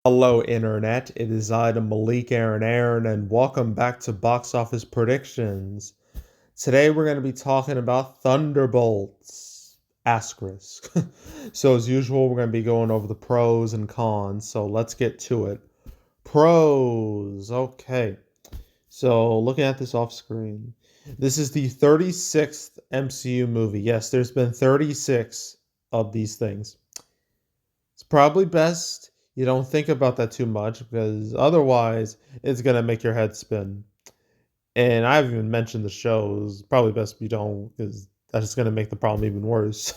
Hello, Internet. It is I, the Malik Aaron, and welcome back to Box Office Predictions. Today we're going to be talking about Thunderbolts. Asterisk. So, as usual, we're going to be going over the pros and cons. So, let's get to it. Pros. Okay. So, looking at this off screen, this is the 36th MCU movie. Yes, there's been 36 of these things. It's probably best you don't think about that too much because otherwise it's gonna make your head spin. And I haven't even mentioned the shows. Probably best you don't because that's just gonna make the problem even worse.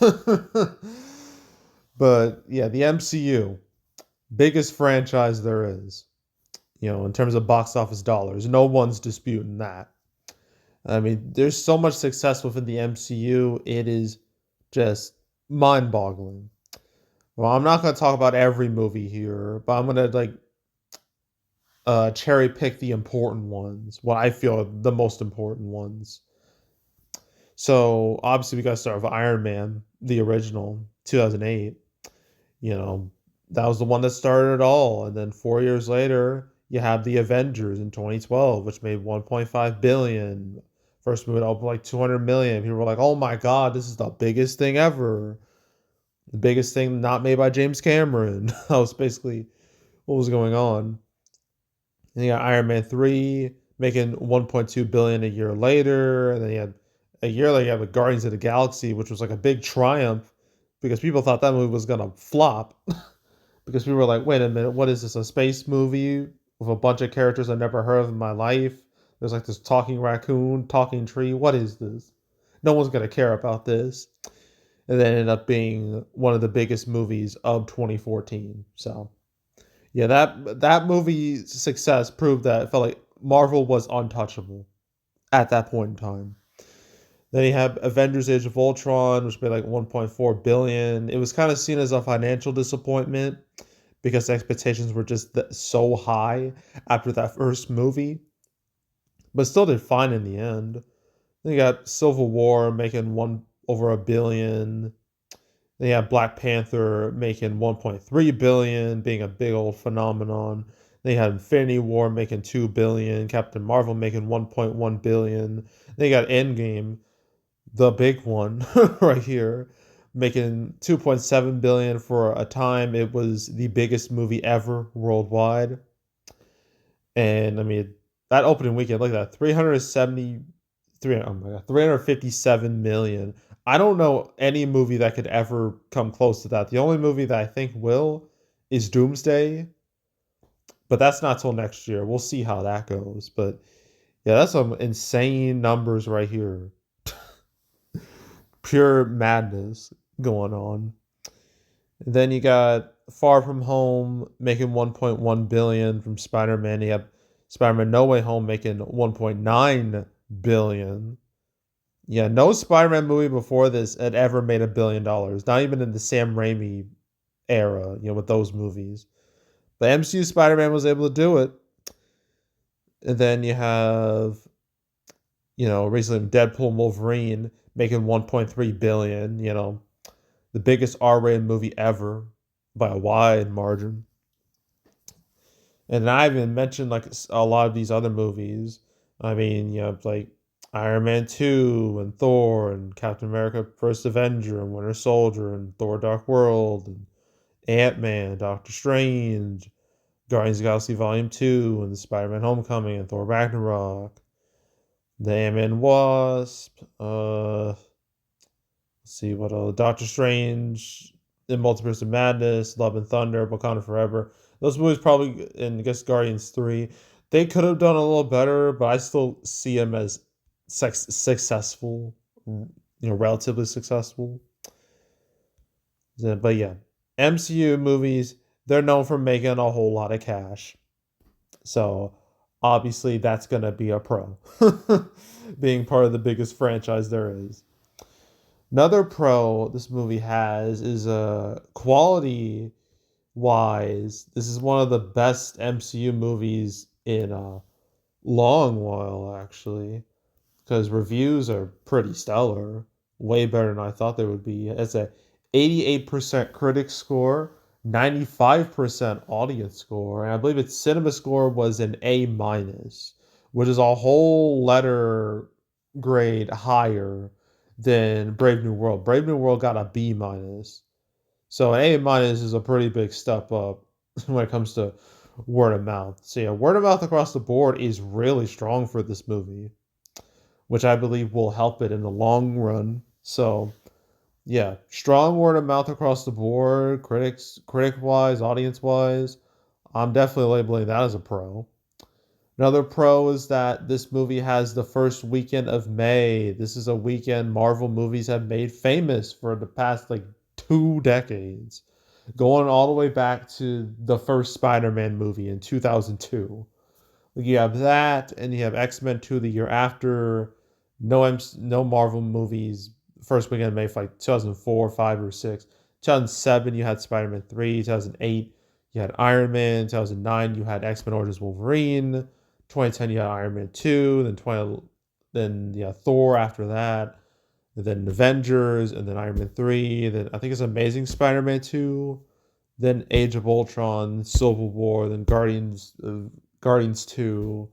But yeah, the MCU, biggest franchise there is. In terms of box office dollars, no one's disputing that. I mean, there's so much success within the MCU. It is just mind-boggling. Well, I'm not gonna talk about every movie here, but I'm gonna cherry pick the important ones, what I feel are the most important ones. So obviously we gotta start with Iron Man, the original, 2008. You know, that was the one that started it all. And then 4 years later, you have the Avengers in 2012, which made 1.5 billion. First movie to open like 200 million. People were like, "Oh my God, this is the biggest thing ever." The biggest thing not made by James Cameron. That was basically what was going on. And you got Iron Man 3 making 1.2 billion a year later. And then you had a year later, you have the Guardians of the Galaxy, which was like a big triumph because people thought that movie was gonna flop. Because people were like, wait a minute, what is this? A space movie with a bunch of characters I never heard of in my life? There's like this talking raccoon, talking tree. What is this? No one's gonna care about this. And then ended up being one of the biggest movies of 2014. So yeah, that movie's success proved that it felt like Marvel was untouchable at that point in time. Then you have Avengers: Age of Ultron, which made like 1.4 billion. It was kind of seen as a financial disappointment because the expectations were just so high after that first movie, but still did fine in the end. Then you got Civil War making one over a billion. Then you have Black Panther making 1.3 billion, being a big old phenomenon. Then you had Infinity War making 2 billion, Captain Marvel making 1.1 billion. Then you got Endgame, the big one right here, making 2.7 billion for a time. It was the biggest movie ever worldwide. And I mean, that opening weekend, look at that, 373, oh my God, 357 million. I don't know any movie that could ever come close to that. The only movie that I think will is Doomsday, but that's not till next year. We'll see how that goes. But yeah, that's some insane numbers right here. Pure madness going on. And then you got Far From Home making 1.1 billion from Spider-Man. You have Spider-Man No Way Home making 1.9 billion. Yeah, no Spider-Man movie before this had ever made $1 billion. Not even in the Sam Raimi era, with those movies. But MCU Spider-Man was able to do it. And then you have, recently Deadpool and Wolverine making 1.3 billion, the biggest R-rated movie ever by a wide margin. And I haven't mentioned like a lot of these other movies. I mean, like Iron Man 2 and Thor and Captain America First Avenger and Winter Soldier and Thor Dark World and Ant-Man, Doctor Strange, Guardians of the Galaxy Volume 2 and Spider-Man Homecoming and Thor Ragnarok, the Ant-Man Wasp, let's see what else, Doctor Strange, in Multiverse of Madness, Love and Thunder, Wakanda Forever. Those movies probably, and I guess Guardians 3, they could have done a little better, but I still see them as successful, relatively successful. But yeah, MCU movies, they're known for making a whole lot of cash. So obviously that's going to be a pro, being part of the biggest franchise there is. Another pro this movie has is quality wise. This is one of the best MCU movies in a long while, actually, because reviews are pretty stellar, way better than I thought they would be. It's a 88% critic score, 95% audience score, and I believe its cinema score was an A minus, which is a whole letter grade higher than Brave New World. Brave New World got a B minus. So an A minus is a pretty big step up when it comes to word of mouth. So yeah, word of mouth across the board is really strong for this movie, which I believe will help it in the long run. So yeah, strong word of mouth across the board, critic wise, audience wise. I'm definitely labeling that as a pro. Another pro is that this movie has the first weekend of May. This is a weekend Marvel movies have made famous for the past like 2 decades, going all the way back to the first Spider-Man movie in 2002. Like you have that, and you have X-Men 2 the year after. No Marvel movies first weekend of May for like 2004, 5, or 6. 2007, you had Spider-Man 3. 2008, you had Iron Man. 2009, you had X-Men Origins Wolverine. 2010, you had Iron Man 2. Then yeah, Thor after that. And then Avengers, and then Iron Man 3. Then I think it's Amazing Spider-Man 2. Then Age of Ultron, Civil War, then Guardians 2.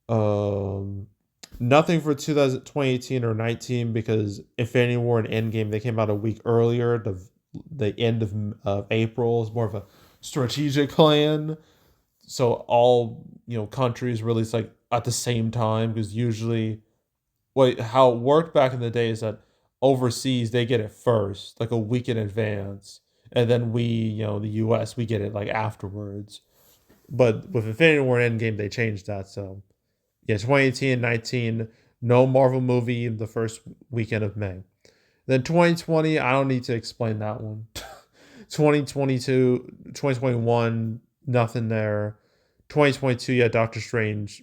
Um, Nothing for 2018 or 19 because Infinity War and Endgame they came out a week earlier. The end of April is more of a strategic plan. So all countries release like at the same time because usually how it worked back in the day is that overseas they get it first, like a week in advance, and then the U.S. we get it like afterwards. But with Infinity War and Endgame, they changed that. So yeah, 2018 and 19, no Marvel movie the first weekend of May. Then 2020, I don't need to explain that one. 2022, 2021, nothing there. 2022, yeah, Doctor Strange,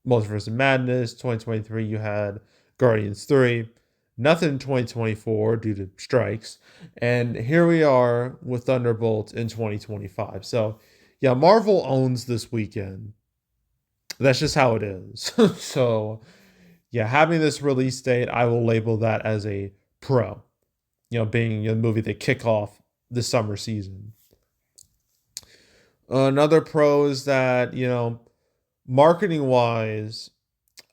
Multiverse of Madness. 2023, you had Guardians 3. Nothing in 2024 due to strikes. And here we are with Thunderbolts in 2025. So, yeah, Marvel owns this weekend. That's just how it is. So, yeah, having this release date, I will label that as a pro. Being a movie that kick off the summer season. Another pro is that, marketing wise,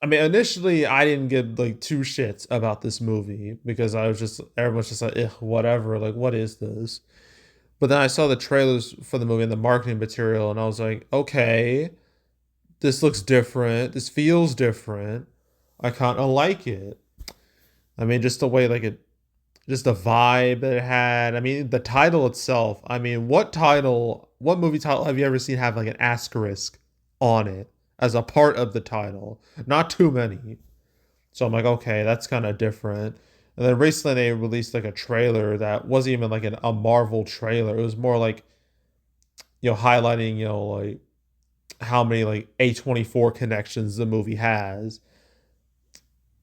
I mean, initially I didn't give like two shits about this movie because everyone's just like, whatever, like, what is this? But then I saw the trailers for the movie and the marketing material, and I was like, okay, this looks different. This feels different. I kind of like it. I mean, just the way, just the vibe that it had. I mean, the title itself. I mean, what movie title have you ever seen have like an asterisk on it as a part of the title? Not too many. So I'm like, okay, that's kind of different. And then recently they released like a trailer that wasn't even like a Marvel trailer. It was more like, highlighting, like how many like A24 connections the movie has.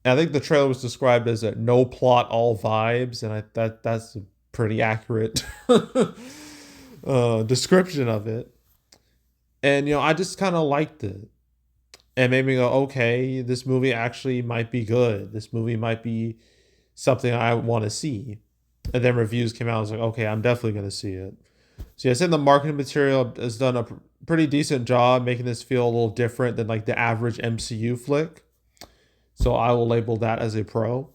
And I think the trailer was described as a no plot, all vibes, and that's a pretty accurate description of it. And I just kind of liked it, and made me go, okay, this movie actually might be good. This movie might be something I want to see. And then reviews came out. I was like, okay, I'm definitely going to see it. So yeah, I said the marketing material has done a pretty decent job making this feel a little different than like the average MCU flick. So I will label that as a pro.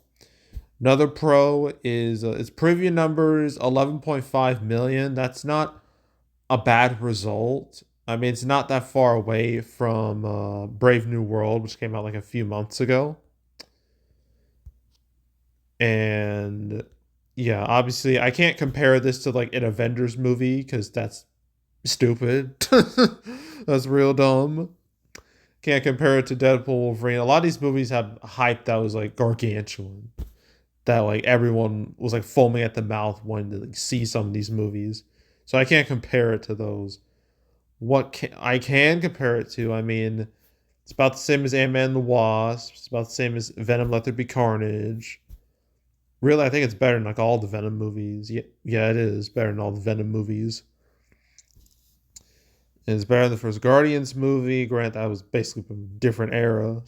Another pro is its preview numbers 11.5 million. That's not a bad result. I mean, it's not that far away from Brave New World, which came out like a few months ago. And yeah, obviously, I can't compare this to like an Avengers movie because that's stupid. That's real dumb. Can't compare it to Deadpool, Wolverine. A lot of these movies have hype that was like gargantuan. That like everyone was like foaming at the mouth wanting to like see some of these movies. So I can't compare it to those. I can compare it to, I mean, it's about the same as Ant-Man and the Wasp. It's about the same as Venom Let There Be Carnage. Really, I think it's better than like all the Venom movies. Yeah, it is better than all the Venom movies. And it's better than the first Guardians movie. Grant, that was basically from a different era.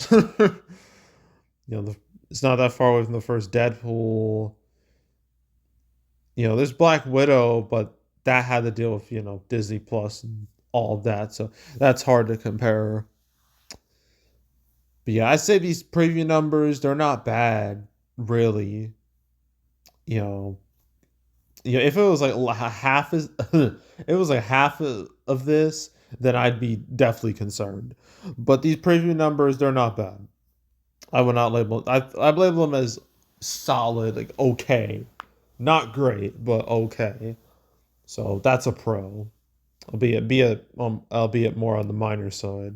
It's not that far away from the first Deadpool. There's Black Widow, but that had to deal with, Disney Plus and all of that. So that's hard to compare. But yeah, I'd say these preview numbers, they're not bad, really. You know, if it was like half as it was like half of this, then I'd be definitely concerned. But these preview numbers, they're not bad. I would not label I label them as solid, like okay. Not great, but okay. So that's a pro. Albeit more on the minor side.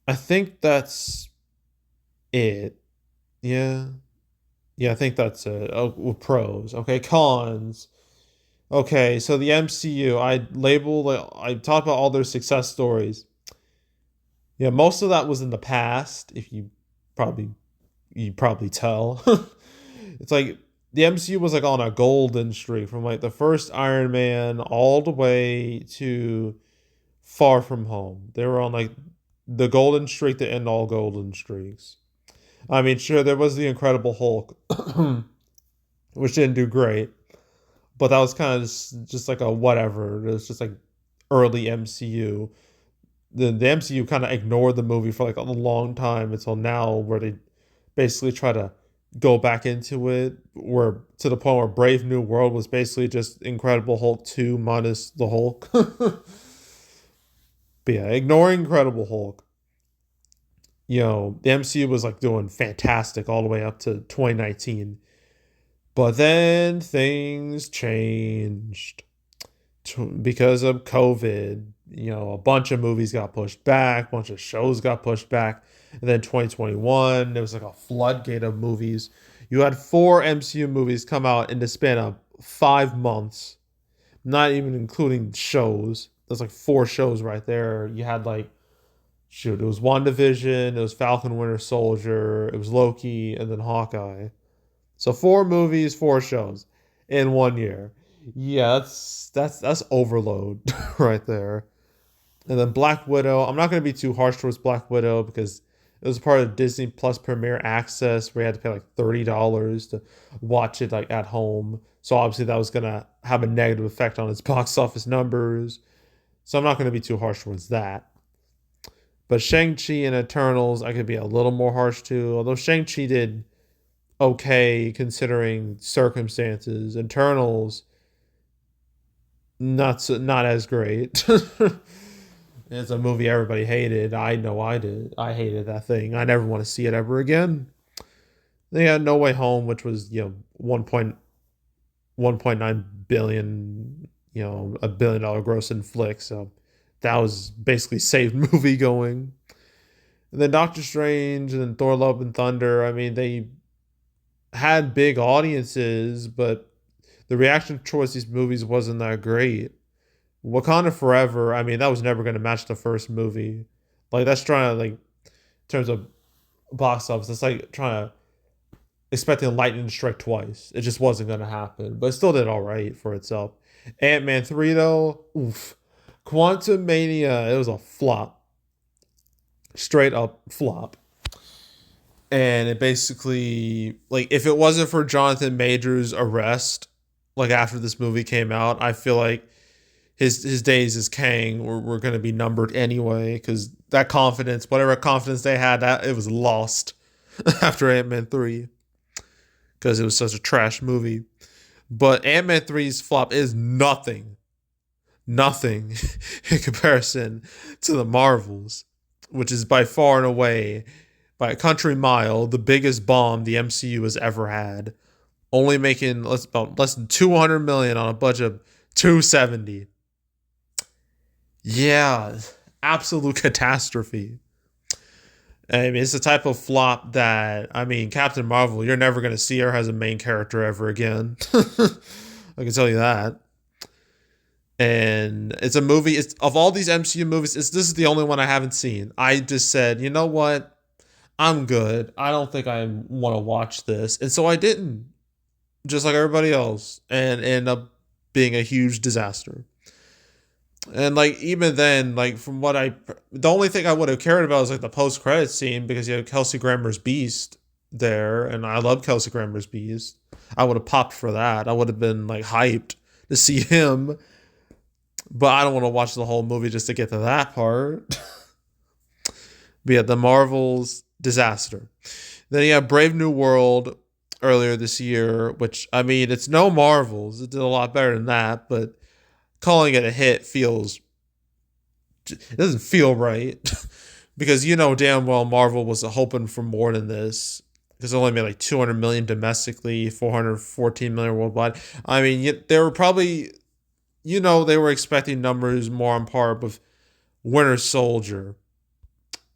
I think that's it. Yeah. Yeah, I think that's it. Oh, with pros. Okay, cons. Okay, so the MCU, I talked about all their success stories. Yeah, most of that was in the past, if probably you probably tell. It's like the MCU was like on a golden streak from like the first Iron Man all the way to Far From Home. They were on like the golden streak to end all golden streaks. I mean, sure, there was the Incredible Hulk, which didn't do great, but that was kind of just like a whatever. It was just like early MCU. The MCU kind of ignored the movie for like a long time until now, where they basically try to go back into it, where to the point where Brave New World was basically just Incredible Hulk 2 minus the Hulk. But yeah, ignoring Incredible Hulk, the MCU was like doing fantastic all the way up to 2019. But then things changed because of COVID. A bunch of movies got pushed back, a bunch of shows got pushed back. And then 2021, there was like a floodgate of movies. You had 4 MCU movies come out in the span of 5 months, not even including shows. There's like 4 shows right there. You had like, shoot, it was WandaVision, it was Falcon Winter Soldier, it was Loki, and then Hawkeye. So 4 movies, 4 shows in 1 year. Yeah, that's overload right there. And then Black Widow. I'm not gonna be too harsh towards Black Widow because it was part of Disney Plus Premier Access where you had to pay like $30 to watch it like at home. So obviously that was gonna have a negative effect on its box office numbers. So I'm not gonna be too harsh towards that. But Shang-Chi and Eternals, I could be a little more harsh to. Although Shang-Chi did okay considering circumstances. Eternals, not as great. It's a movie everybody hated. I know I did. I hated that thing. I never want to see it ever again. They had No Way Home, which was 1.9 billion, $1 billion gross in flick. So that was basically saved movie going. And then Doctor Strange and then Thor: Love and Thunder. I mean, they had big audiences, but the reaction towards these movies wasn't that great. Wakanda Forever, I mean, that was never going to match the first movie. Like, that's trying to, like, in terms of box office, it's like trying to expecting lightning to strike twice. It just wasn't going to happen. But it still did all right for itself. Ant-Man 3, though, oof. Quantum Mania, it was a flop. Straight up flop. And it basically, like, if it wasn't for Jonathan Majors' arrest, like, after this movie came out, I feel like his days as Kang were going to be numbered anyway, because that confidence, whatever confidence they had, that it was lost after Ant-Man 3, because it was such a trash movie. But Ant-Man 3's flop is nothing in comparison to the Marvels, which is by far and away, by a country mile, the biggest bomb the MCU has ever had, only making less than 200 million on a budget of 270. Yeah, absolute catastrophe. I mean, it's the type of flop that, I mean, Captain Marvel, you're never going to see her as a main character ever again. I can tell you that. And it's a movie, it's of all these MCU movies, this is the only one I haven't seen. I just said, you know what? I'm good. I don't think I want to watch this. And so I didn't, just like everybody else, and end up being a huge disaster. And like even then, like from the only thing I would have cared about was like the post credit scene because you had Kelsey Grammer's Beast there, and I love Kelsey Grammer's Beast. I would have popped for that. I would have been like hyped to see him, but I don't want to watch the whole movie just to get to that part. But yeah, the Marvels disaster. Then you have Brave New World earlier this year, which I mean, it's no Marvels. It did a lot better than that, but calling it a hit feels it doesn't feel right because you know damn well Marvel was hoping for more than this because it only made like 200 million domestically, 414 million worldwide. I mean, they were probably they were expecting numbers more on par with Winter Soldier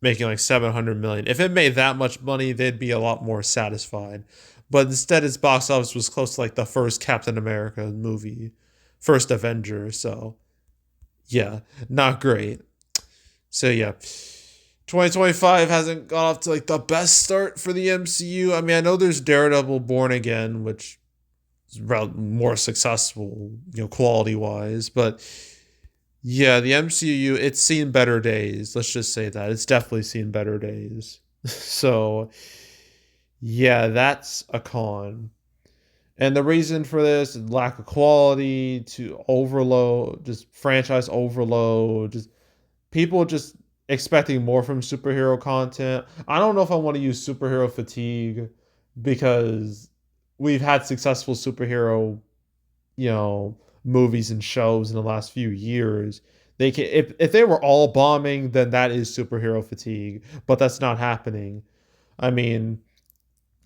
making like 700 million. If it made that much money, they'd be a lot more satisfied. But instead, its box office was close to like the first Captain America movie, first Avenger. So yeah, not great. So yeah, 2025 hasn't got off to like the best start for the MCU. I mean, I know there's Daredevil Born Again, which is more successful, quality wise, but yeah, the MCU, it's seen better days. Let's just say that. It's definitely seen better days. So, yeah, that's a con. And the reason for this is lack of quality, to overload, just franchise overload, just people just expecting more from superhero content. I don't know if I want to use superhero fatigue because we've had successful superhero, you know, movies and shows in the last few years. They can if they were all bombing, then that is superhero fatigue, but that's not happening. I mean,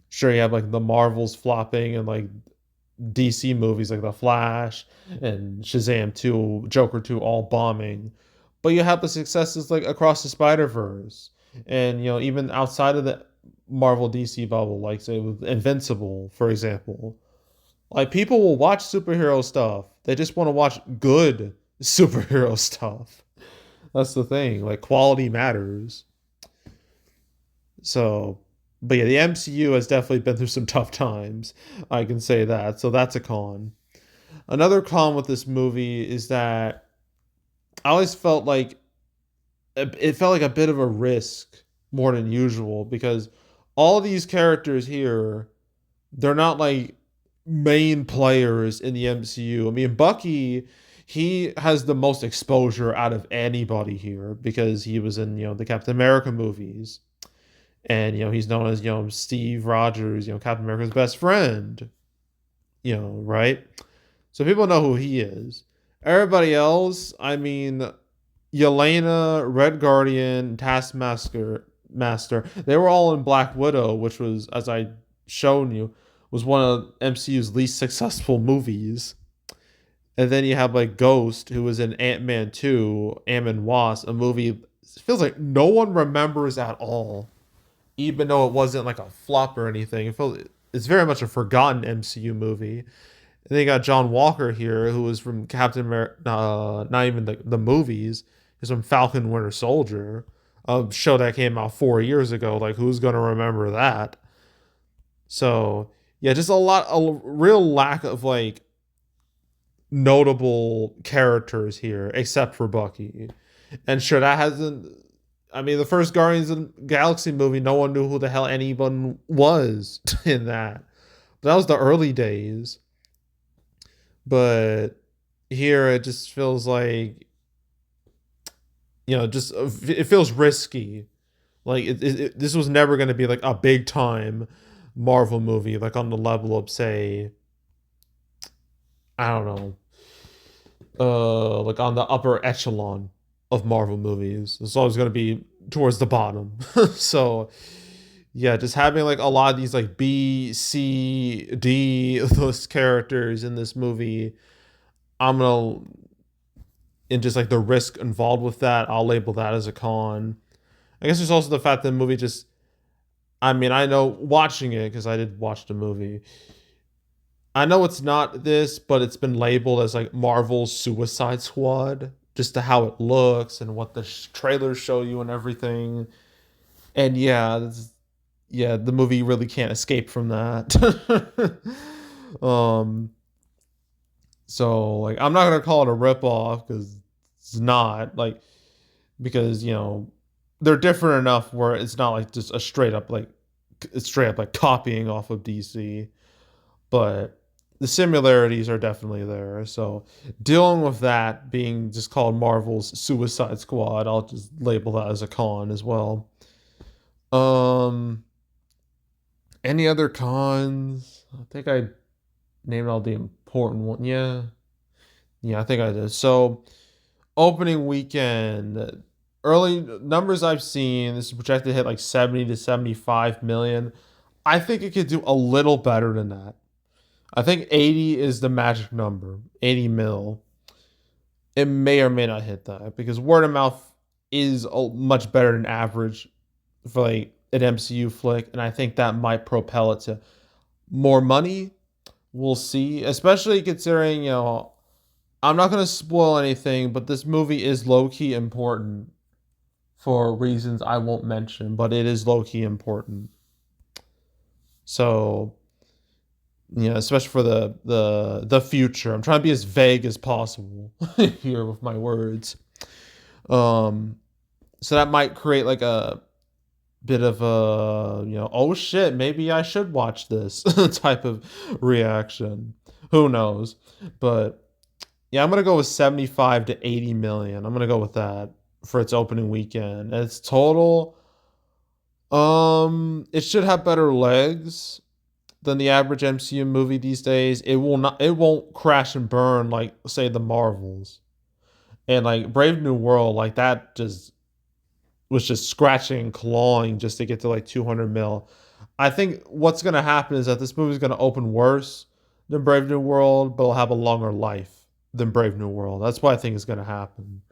sure you have like the Marvels flopping and like DC movies like The Flash and Shazam 2, Joker 2 all bombing. But you have the successes like Across the Spider-Verse and even outside of the Marvel DC bubble, like say with Invincible, for example. Like people will watch superhero stuff. They just want to watch good superhero stuff. That's the thing. Like quality matters. So, but yeah, the MCU has definitely been through some tough times. I can say that. So that's a con. Another con with this movie is that I always felt like it felt like a bit of a risk more than usual because all these characters here, they're not like main players in the MCU. I mean, Bucky, he has the most exposure out of anybody here because he was in, the Captain America movies. And, he's known as, Steve Rogers, Captain America's best friend, right? So people know who he is. Everybody else, I mean, Yelena, Red Guardian, Taskmaster, they were all in Black Widow, which was, as I shown you, was one of MCU's least successful movies. And then you have like Ghost, who was in Ant-Man 2, Ant-Man Wasp, a movie it feels like no one remembers at all, even though it wasn't like a flop or anything. It's very much a forgotten MCU movie. And then you got John Walker here, who was from Captain America, not even the movies. He's from Falcon Winter Soldier, a show that came out 4 years ago. Like, who's going to remember that? So, yeah, just a real lack of like notable characters here, except for Bucky. And sure, that hasn't. I mean, the first Guardians of the Galaxy movie, no one knew who the hell anyone was in that. But that was the early days. But here it just feels like, just it feels risky. Like this was never going to be like a big time Marvel movie, like on the level of say, I don't know, like on the upper echelon of Marvel movies. It's always going to be towards the bottom. So yeah, just having like a lot of these like B, C, D those characters in this movie, I'm gonna and just like the risk involved with that, I'll label that as a con. I guess there's also the fact that the movie just, I mean, I know watching it because I did watch the movie. I know it's not this, but it's been labeled as like Marvel's Suicide Squad, just to how it looks and what the trailers show you and everything. And yeah, the movie really can't escape from that. um, so like, I'm not gonna call it a ripoff because it's not like because they're different enough where it's not like just a straight up like copying off of DC, but the similarities are definitely there. So dealing with that being just called Marvel's Suicide Squad, I'll just label that as a con as well. Um, any other cons? I think I named all the important one. Yeah, I think I did. So opening weekend, early numbers I've seen, this is projected to hit like 70 to 75 million. I think it could do a little better than that. I think 80 is the magic number, 80 mil. It may or may not hit that because word of mouth is much better than average for like an MCU flick, and I think that might propel it to more money. We'll see, especially considering, I'm not going to spoil anything, but this movie is low key important for reasons I won't mention, but it is low key important. So, especially for the future. I'm trying to be as vague as possible here with my words. Um, so that might create like a bit of a, oh shit, maybe I should watch this type of reaction. Who knows? But yeah, I'm gonna go with 75 to 80 million. I'm gonna go with that for its opening weekend. And its total, it should have better legs than the average MCU movie these days. It won't crash and burn like say the Marvels. And like Brave New World, like that just was just scratching and clawing just to get to like 200 mil. I think what's gonna happen is that this movie's gonna open worse than Brave New World, but it'll have a longer life than Brave New World. That's what I think is gonna happen.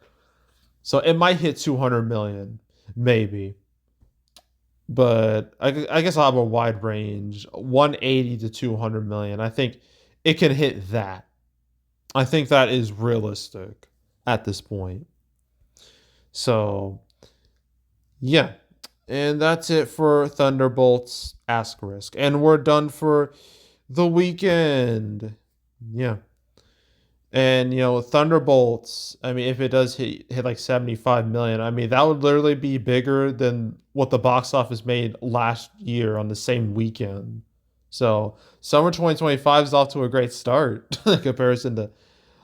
So it might hit 200 million, maybe. But I guess I'll have a wide range, 180 to 200 million. I think it can hit that. I think that is realistic at this point. So, yeah. And that's it for Thunderbolts Asterisk. And we're done for the weekend. Yeah. And Thunderbolts, I mean, if it does hit like 75 million, I mean, that would literally be bigger than what the box office made last year on the same weekend. So summer 2025 is off to a great start in comparison to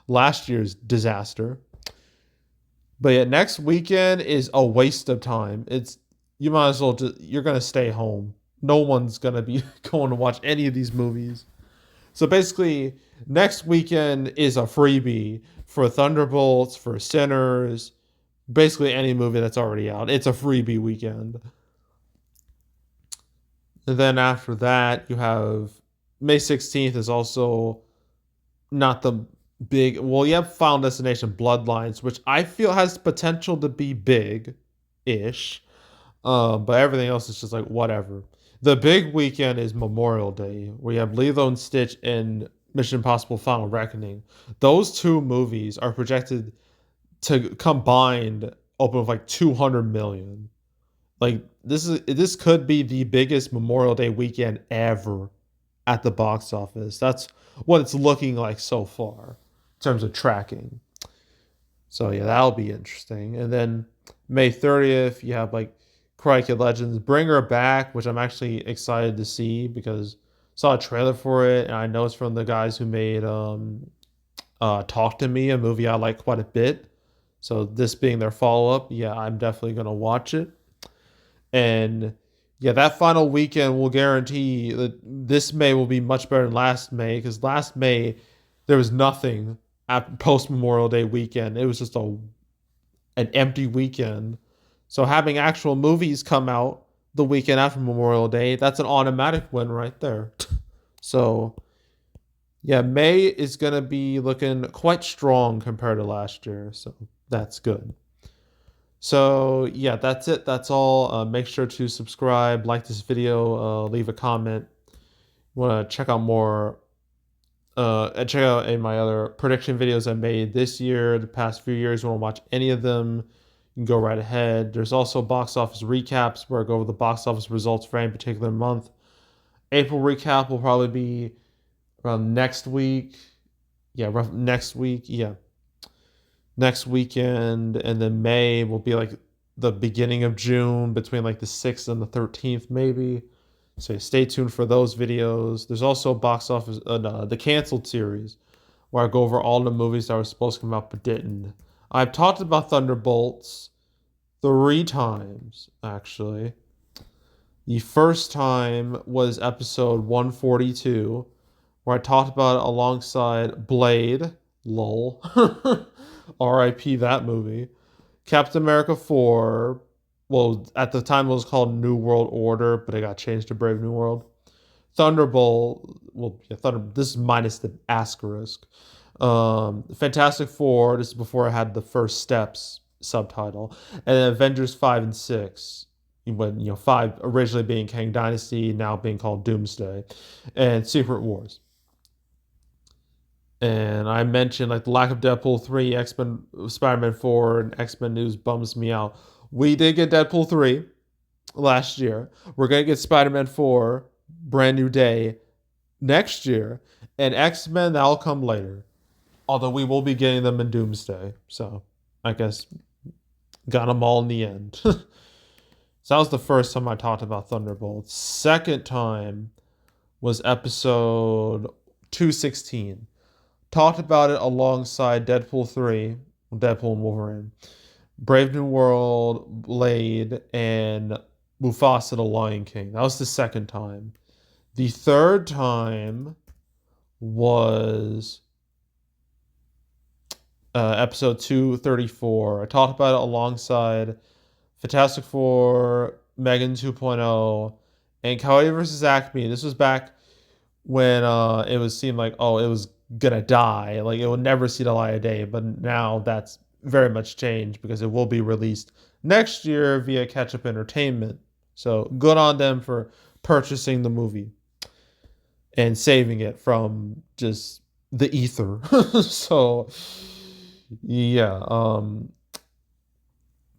last year's disaster. But yeah, next weekend is a waste of time. You might as well you're gonna stay home. No one's gonna be going to watch any of these movies. So basically, next weekend is a freebie for Thunderbolts, for Sinners, basically any movie that's already out. It's a freebie weekend. And then after that, you have May 16th is also not the big. Well, you have Final Destination Bloodlines, which I feel has potential to be big ish. But everything else is just like whatever. The big weekend is Memorial Day, where you have Lilo and Stitch and Mission Impossible Final Reckoning. Those two movies are projected to combined open with like 200 million. Like this could be the biggest Memorial Day weekend ever at the box office. That's what it's looking like so far in terms of tracking. So yeah, that'll be interesting. And then May 30th, you have like Karate Legends Bring Her Back, which I'm actually excited to see because I saw a trailer for it and I know it's from the guys who made Talk to Me, a movie I like quite a bit. So this being their follow-up, yeah, I'm definitely gonna watch it. And yeah, that final weekend will guarantee that this May will be much better than last May because last May there was nothing at post Memorial Day weekend. It was just an empty weekend. So having actual movies come out the weekend after Memorial Day, that's an automatic win right there. So yeah, May is gonna be looking quite strong compared to last year. So that's good. So yeah, that's it. That's all. Make sure to subscribe, like this video, leave a comment. Want to check out more? And check out any of my other prediction videos I made this year, the past few years. You want to watch any of them? You can go right ahead. There's also box office recaps where I go over the box office results for any particular month. April recap will probably be around next week. Yeah, next week. Yeah, next weekend, and then May will be like the beginning of June, between like the 6th and the 13th, maybe. So stay tuned for those videos. There's also box office, the canceled series, where I go over all the movies that were supposed to come out but didn't. I've talked about Thunderbolts 3 times, actually. The first time was episode 142, where I talked about it alongside Blade, lol, RIP that movie. Captain America 4, well, at the time it was called New World Order, but it got changed to Brave New World. Thunderbolt, well, yeah, this is minus the asterisk. Fantastic Four, this is before I had the First Steps subtitle. And then Avengers 5 and 6, when, 5 originally being Kang Dynasty, now being called Doomsday, and Secret Wars. And I mentioned like the lack of Deadpool 3, X-Men, Spider-Man 4, and X-Men news bums me out. We did get Deadpool 3 last year. We're going to get Spider-Man 4, Brand New Day, next year. And X-Men, that'll come later. Although we will be getting them in Doomsday. So I guess got them all in the end. So that was the first time I talked about Thunderbolts. Second time was episode 216. Talked about it alongside Deadpool 3, Deadpool and Wolverine, Brave New World, Blade, and Mufasa the Lion King. That was the second time. The third time was episode 234. I talked about it alongside Fantastic Four, Megan 2.0, and Coyote vs. Acme. This was back when it was seemed like, oh, it was gonna die, like it will never see the light of day. But now that's very much changed because it will be released next year via Catch Up Entertainment. So good on them for purchasing the movie and saving it from just the ether. So yeah,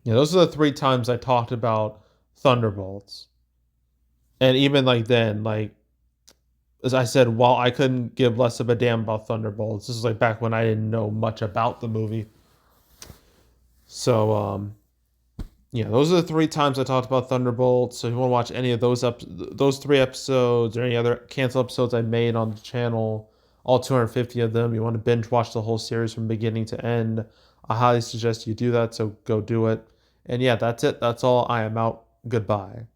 those are the 3 times I talked about Thunderbolts. And even like then, like as I said, while I couldn't give less of a damn about Thunderbolts, this is like back when I didn't know much about the movie. So, those are the 3 times I talked about Thunderbolts. So if you want to watch any of those 3 episodes or any other canceled episodes I made on the channel, all 250 of them, you want to binge watch the whole series from beginning to end, I highly suggest you do that. So go do it. And yeah, that's it. That's all. I am out. Goodbye.